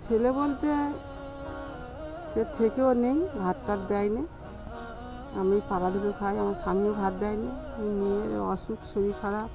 ছেলে বলতে সে থেকেও নেই, ভাত টাত দেয়নি। আমি পাড়া দুটো খাই, আমার স্বামীও ভাত দেয়নি। মেয়ের অসুখ, শরীর খারাপ,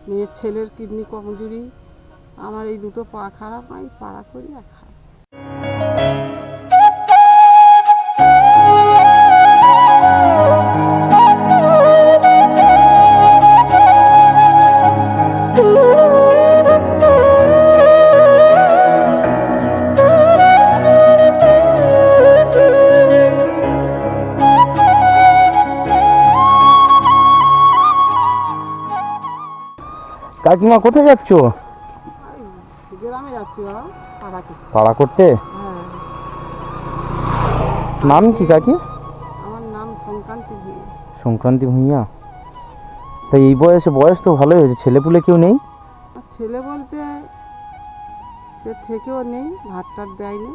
মেয়ের ছেলের কিডনি কমজোরি, আমার এই দুটো পা খারাপ, আমি পাড়া করি আর খাই। কাকিমা কোথায় যাচ্ছ? গ্রামে যাচ্ছি বাবা, পাড়া করতে। পাড়া করতে? হ্যাঁ। নাম কি কাকি? আমার নাম সংক্রান্তি ভূঁইয়া। সংক্রান্তি ভূঁইয়া। তাই এই বয়স তো ভালোই হয়েছে, ছেলেপুলে কেউ নেই? আর ছেলে বলতে সে থেকেও নেই, ভাত টাত দেয়নি।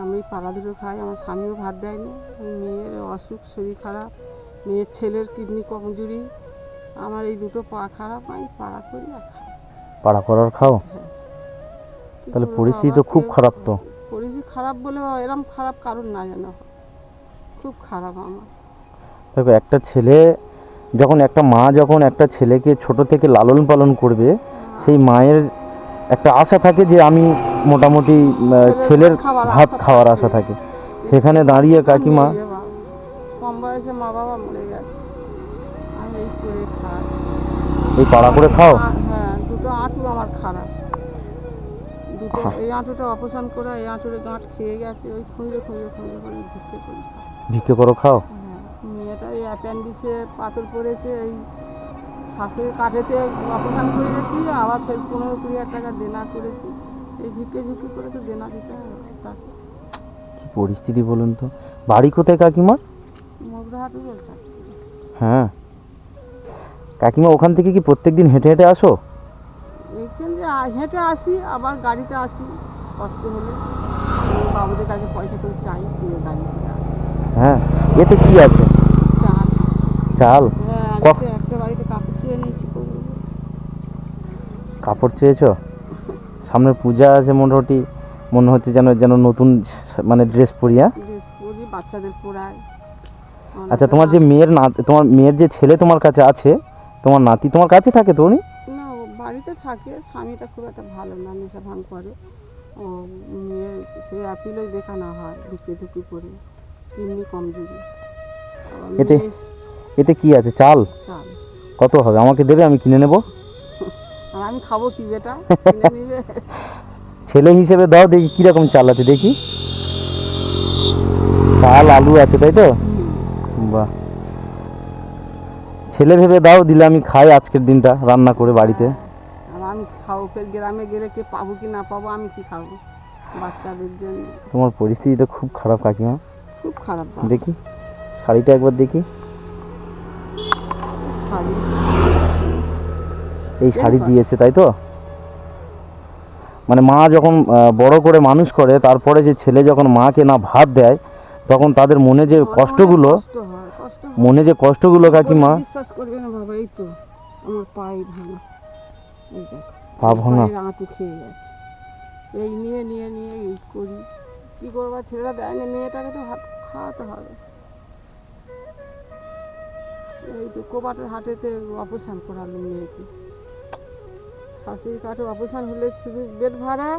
আমি পাড়া দুটো খাই, আমার স্বামীও ভাত দেয়নি। মেয়ের অসুখ, শরীর খারাপ, মেয়ের ছেলের কিডনি কমজোরি, আমার এই দুটো পা খারাপ, আমি পাড়া করি আর খাই। পাড়া করার খাও? হ্যাঁ। তাহলে পরিস্থিতি তো খুব খারাপ। তো পরিস্থিতি খারাপ বলে এরম খারাপ কারণ না যেন, খুব খারাপ আমার। দেখো, একটা ছেলে যখন, একটা মা যখন একটা ছেলেকে ছোট থেকে লালন পালন করবে, সেই মায়ের একটা আশা থাকে যে আমি মোটামুটি ছেলের ভাত খাওয়ার আশা থাকে। সেখানে দাঁড়িয়ে কাকিমা, কম বয়সে মা বাবা মরে গেছে, আমি এই করে খাই। এই পাড়া করে খাও? হ্যাঁ, দুটো আঁটু আমার খারাপ, দুটো। এই আঁটুটা অপারেশন করে, এই আঁটুরে গাঁট খেয়ে গেছে, ওই খুঁজে খুঁজে খুঁজে করে ভিক্ষে করি। ভিক্ষে করো খাও? হ্যাঁ। মেয়েটা এই অ্যাপেন্ডিক্সে পাথর পড়েছে, এই শাশুড়ির কাঠেতে অপারেশন করেছি, আবার ফের 15-20 টাকা দেনা করেছি। এই ভিক্ষে ঝুঁকি করে তো দেনা দিতে হবে তাকে। কি পরিস্থিতি বলুন তো। বাড়ি কোথায় কাকিমার? মোগরাহাট বলছে। হ্যাঁ। কাকিমা ওখান থেকে কি প্রত্যেকদিন হেঁটে হেঁটে আসো? এইখান দিয়ে হেঁটে আসি, আবার গাড়িতে আসি কষ্ট হলে। বাবুদের কাছে পয়সা করে চাই, চেয়ে গাড়িতে আসি। হ্যাঁ। এতে কি আছে? চাল। চাল? হ্যাঁ, একটা বাড়িতে কাপড় চেয়ে নিয়েছি, করবো। কাপড় চেয়েছো? সামনে পূজা আছে, মোটামুটি মনে হচ্ছে যেন যেন নতুন মানে ড্রেস পরিয়া। ড্রেস পরি, বাচ্চাদের পরাই। আচ্ছা, তোমার যে মেয়ের তোমার মেয়ের যে ছেলে তোমার কাছে আছে, তোমার নাতি তোমার কাছে থাকে তো? উনি না, ও বাড়িতে থাকে। স্বামীটা খুব একটা ভালো না, নেশা ভাঙ করে। ও মেয়ের সেই অ্যাপিলই দেখানো হয়, ভিক্ষে ধুকি করে, কিডনি কমজোরি। এতে এতে কি আছে? চাল? চাল। কত হবে? আমাকে দেবে, আমি কিনে নেব। আর আমি খাবো কি বেটা, কিনে নিবে? ছেলে হিসেবে দাও দেখি কিরকম চাল আছে, দেখি। চাল আলু আছে, তাই তো? বাহ। ছেলে ভেবে দাও, দিলে আমি খাই আজকের দিনটা রান্না করে বাড়িতে। আর আমি খাবো, ফের গ্রামে গেলে কে পাবো কি না পাবো, আমি কি খাবো বাচ্চাদের জন্য? তোমার পরিস্থিতি তো খুব খারাপ কাকিমা। খুব খারাপ। দেখি শাড়িটা একবার দেখি। শাড়ি? এই শাড়ি দিয়েছে, তাই তো? মানে মা যখন বড় করে মানুষ করে, তারপরে যে ছেলে যখন মাকে না ভাত দেয়, তখন তাদের মনে যে কষ্টগুলো, মনে যে কষ্টগুলো কাকিমা। বিশ্বাস করবে না বাবা, এই তো আমার পায়ে ভাঙা, এই দেখ পা ভাঙা, আঁটু খেয়ে গেছে। এই নিয়ে নিয়ে নিয়ে এই করি, কি করবো? ছেলেরা দেয় না, মেয়েটাকে তো ভাত খাওয়াতে হবে। এই তো কোপাটের হাটেতে অপারেশন করালো মেয়েকে। শাশুড়ি কাঠে অপারেশন হলে শুধু বেড ভাড়া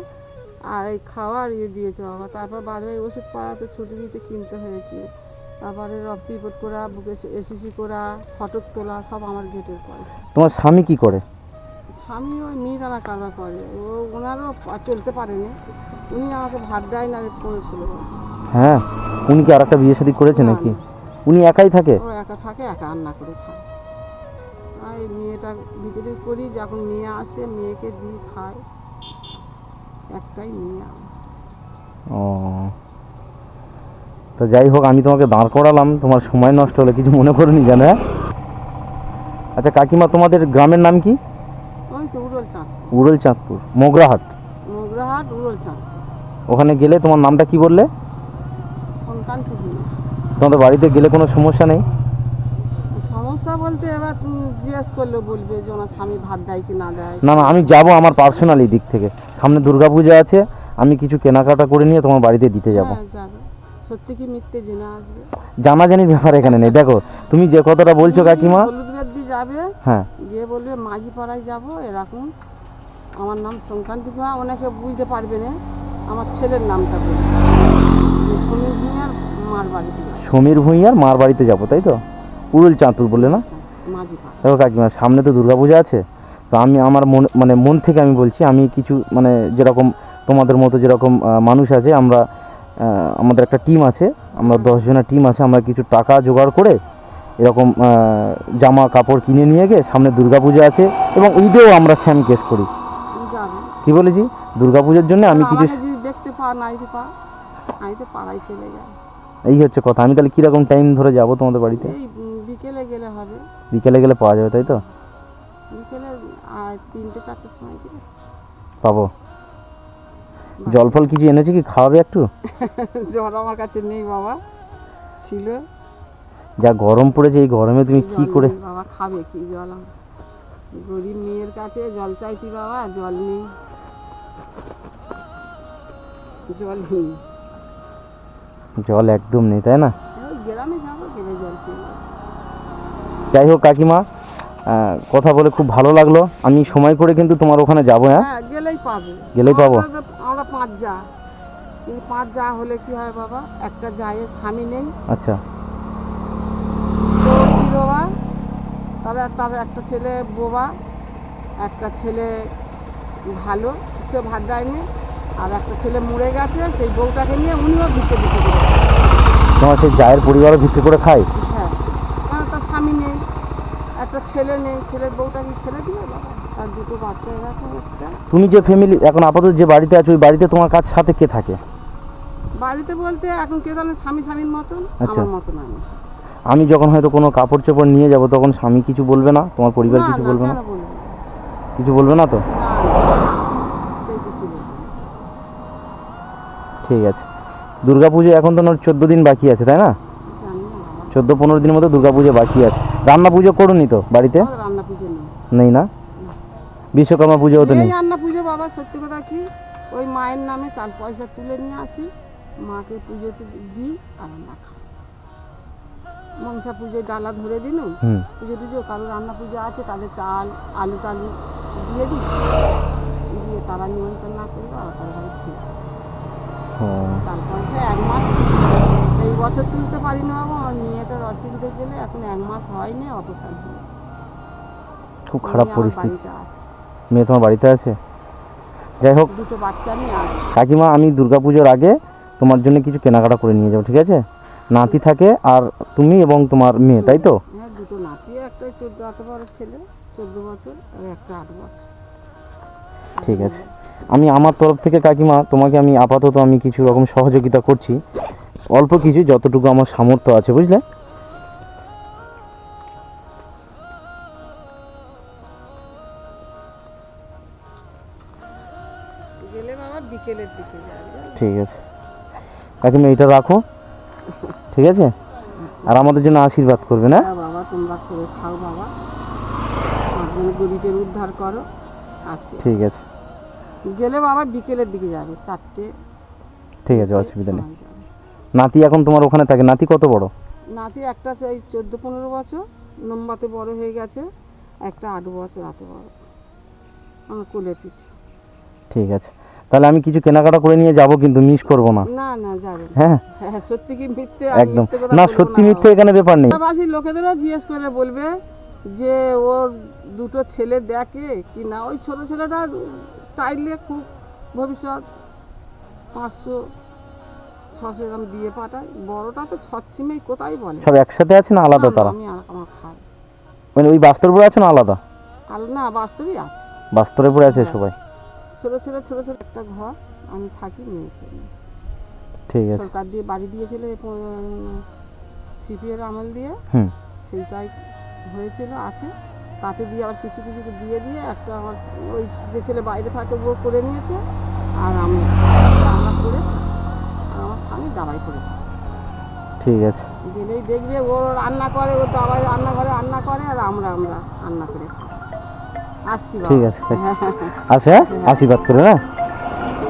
আর এই খাওয়ার দিয়েছে বাবা। তারপর বাদ ওষুধ পাড়া তো ছুটি দিতে কিনতে হয়েছে। তারপরে রক্ত রিপোর্ট করা, বুকে এসিসি করা, ফটক তোলা, সব আমার গেটের পয়সা। তোমার স্বামী কি করে? স্বামী ওই মিহিদানা কারবার করে। ওনারও চলতে পারেনি, উনি আমাকে ভাত দেয় না 15-16 বছর। হ্যাঁ। উনি কি আর একটা বিয়ে শাদী করেছে নাকি? উনি একাই থাকে? ও একা থাকে, একা রান্না করে খায়। আর এই মেয়েটা ভিতরে করি, যখন মেয়ে আসে মেয়েকে দিই খায়। একটাই মেয়ে আমার। ও, তো যাই হোক, আমি তোমাকে দাঁড় করালাম, তোমার সময় নষ্ট হলে কিছু মনে করনি জানো? আচ্ছা কাকিমা, তোমাদের গ্রামের নাম কি? ওই তো উড়লচাঁদপুর। উড়লচাঁদপুর, মোগরাহাট? মোগরাহাট, উড়লচাঁদপুর। ওখানে গেলে তোমার নামটা কি বললে? সংক্রান্তি ভূঁইয়া। তোমাদের বাড়িতে গেলে কোনো সমস্যা নেই? সমস্যা বলতে এবার তুমি জিজ্ঞেস করলে বলবে যে ওনার স্বামী ভাত দেয় কি না দেয়। না না, আমি যাব আমার পার্সোনালি দিক থেকে। সামনে দুর্গাপূজা আছে, আমি কিছু কেনাকাটা করে নিয়ে তোমার বাড়িতে দিতে যাব। হ্যাঁ যাবে। সত্যি কি মিথ্যে জেনে আসবে? জানাজানির ব্যাপার এখানে নেই। দেখো তুমি যে কথাটা বলছো কাকিমা, হলুদ বেদি যাবে, হ্যাঁ গিয়ে বলবে মাঝি পাড়ায় যাব, এরকম আমার নাম সংক্রান্তি মা, অনেকে বুঝতে পারবে না, আমার ছেলের নামটা বলবে সমীর ভূঁইয়ার মার বাড়িতে যাবো। সমীর ভূঁইয়ার মার বাড়িতে যাবো, তাই তো? উড়ুল চাঁতুর বললে না? মাঝি পাড়া। দেখো কাকিমা, সামনে তো দুর্গাপূজা আছে, তো আমি আমার মন মানে মন থেকে আমি বলছি, আমি কিছু মানে যেরকম তোমাদের মতো যেরকম মানুষ আছে, আমরা আমাদের একটা টিম আছে, আমরা 10 জনের টিম আছে, আমরা কিছু টাকা জোগাড় করে এরকম জামা কাপড় কিনে নিয়ে গিয়ে, সামনে দুর্গাপূজা আছে এবং ঈদেও আমরা শ্যাম কেস করি। যাবে। কি বলেছি, দুর্গাপূজার জন্য আমি কিছু, আমাকে যদি দেখতে পা নাইতে পা, আমি তো পাড়ায় চলে যাই। এই হচ্ছে কথা। আমি তাহলে কীরকম টাইম ধরে যাব তোমাদের বাড়িতে? এই বিকেলে গেলে হবে। বিকেলে গেলে পাওয়া যাবে, তাই তো? বিকেলে আর 3টে-4টের সময় গেলে পাবো। জল ফল কিছু এনেছে কি, খাওয়াবে একটু? জল আমার কাছে নেই বাবা, ছিল। যা গরম পড়েছে, এই গরমে তুমি কি জল করে? নেই বাবা, খাবে কি জল? গরিব মেয়ের কাছে জল চাইতি বাবা, জল নেই, জল নেই। জল একদম নেই, তাই না? ওই গ্রামে যাবো, গেলে জল কিনবো। যাই হোক কাকিমা, কথা বলে খুব ভালো লাগলো। আমি সময় করে কিন্তু তোমার ওখানে যাবো। হ্যাঁ হ্যাঁ গেলেই পাবে। গেলেই পাবো। আমরা 5 যা, কিন্তু 5 যা হলে কি হয় বাবা, একটা জায়ের স্বামী নেই, আচ্ছা বাবা, তার একটা ছেলে বোবা, একটা ছেলে ভালো, সে ভাত দেয়নি, আর একটা ছেলে মরে গেছে, সেই বউটাকে নিয়ে উনিও ভিক্ষে দিতে গেছে। তোমার সেই জায়ের পরিবারও ভিক্ষে করে খায়? হ্যাঁ, কারণ তার স্বামী নেই, একটা ছেলে নেই, ছেলের বউটা কি ফেলে দিবে বাবা? তার 2টো বাচ্চা এরকম একটা। তুমি যে ফ্যামিলি এখন আপাতত যে বাড়িতে আছো, ওই বাড়িতে তোমার কাছে সাথে কে থাকে? বাড়িতে বলতে এখন কে জানে, স্বামীর মতন, আচ্ছা। আমার মতন আমি। আমি যখন হয়তো কোনো কাপড় চোপড় নিয়ে যাব, তখন স্বামী কিছু বলবে না? তোমার পরিবার না, কিছু না, বলবে না? কেন বলবো? কিছু বলবে না তো? না, কেউ কিছু বলবে না। ঠিক আছে। দুর্গাপুজো এখন তো 14 দিন বাকি আছে, তাই না? জানি না বাবা, 14-15 দিনের মতো দুর্গাপুজো বাকি আছে। রান্না পুজো করোনি তো বাড়িতে? আমার রান্না পুজো নেই। নেই না? বিশ্বকর্মা পুজোও তো এই নেই? রান্না পুজো বাবা, সত্যি কথা কি, ওই মায়ের নামে 4 পয়সা তুলে নিয়ে আসি, মাকে পুজোতে দিই আর রান্না খাই। মনসা পুজোয় ডালা ধরে দিনু, হুম। পুজো টুজো কারো রান্না পুজো আছে, তাদের চাল আলু টালু দিয়ে দিই, দিয়ে তারা নিমন্ত্রণ না করলে আর তার বাড়ি খেয়ে আসি। ও, 4 পয়সা 1 মাস এই বছর তুলতে পারি না বাবা, আমার মেয়েটার অসুবিধা ছিল, এখন 1 মাস হয়নি, অপারেশন হয়েছে। খুব খারাপ মেয়ে আমার পরিস্থিতি। বাড়িতে আছে, মেয়ে তোমার বাড়িতে আছে? যাই হোক 2টো বাচ্চা নিয়ে আছে। কাকিমা, আমি দুর্গাপুজোর আগে তোমার জন্য কিছু কেনাকাটা করে নিয়ে যাবো, ঠিক আছে? নাতি থাকে আর তুমি এবং তোমার মেয়ে, তাই তো? হ্যাঁ 2টো নাতি, একটা 14-18 ছেলে, 14 বছর, আর একটা 8 বছর। ঠিক আছে। আমি আমার তরফ থেকে কাকিমা তোমাকে আমি আপাতত আমি কিছু রকম সহযোগিতা করছি, অল্প কিছু, যতটুকু আমার সামর্থ্য আছে, বুঝলে? গেলে বাবা বিকেলের দিকে যাবে। ঠিক আছে কাকিমা, এটা রাখো, ঠিক আছে? আর আমাদের জন্য আশীর্বাদ করবে না? হ্যাঁ বাবা, তোমরা করে খাও বাবা, আমার গরিবের উদ্ধার করো, আসি। ঠিক আছে। গেলে বাবা বিকেলের দিকে যাবে, 4টে। ঠিক আছে, অসুবিধা নেই। সময় যাবে। নাতি এখন তোমার ওখানে থাকে? নাতি কত বড়? নাতি একটা এই 14-15 বছর, নম্বাতে বড় হয়ে গেছে, একটা 8 বছর হাতে বড়, আমার কোলে পিঠে। ঠিক আছে, তাহলে আমি কিছু কেনাকাটা করে নিয়ে যাব, কিন্তু মিস করব না। না না যাবে না। হ্যাঁ হ্যাঁ সত্যি কি মিথ্যে? একদম না, সত্যি মিথ্যে এখানে ব্যাপার নেই। বাসী লোকেদেরও জিজ্ঞেস করে বলবে যে ওর 2টো ছেলে দেখে কি না, ওই ছোট ছেলেটা চাইলে খুব ভবিষ্যৎ 500-600 এরকম দিয়ে পাঠায়, বড়টা তো ছচ্ছিমেই কোথায় বলে। সব একসাথে আছে না আলাদা না, তারা? আমি আমার খাই মানে ওই বাস্তবপুরে আছে না আলাদা? আর না, বাস্তবই আছে, বাস্তবপুরে আছে হ্যাঁ। সবাই? ছোট ছোট একটা ঘর, আমি থাকি মেয়েকে নিয়ে। ঠিক আছে। সরকার দিয়ে বাড়ি দিয়েছিল সিপিএর আমল দিয়ে, হুম। সেইটাই হয়েছিল, আছে, তাতে দিয়ে আবার কিছু কিছু দিয়ে দিয়ে একটা আমার ওই যে ছেলে বাইরে থাকে ও করে নিয়েছে, আর আমি রান্না করে, আর আমার স্বামী দাবাই করে খায়। ঠিক আছে। গেলেই দেখবে ও রান্না করে, ও দাবাই রান্নাঘরে রান্না করে, আর আমরা রান্না করে খাই। আসছি বাবা। ঠিক আছে, হ্যাঁ, আচ্ছা, আশীর্বাদ করে না।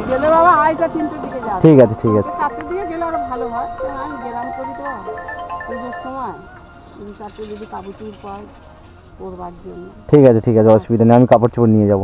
গেলে বাবা বাবা আড়াইটা 3টের দিকে যাবে। ঠিক আছে ঠিক আছে 4টের দিকে গেলে আরো ভালো হয়, কারণ আমি গেলাম করি তো পুজোর সময় 4টে যদি কাপড় চোপড় পাই পরবার জন্য। ঠিক আছে অসুবিধা নেই, আমি কাপড় চোপড় নিয়ে যাব।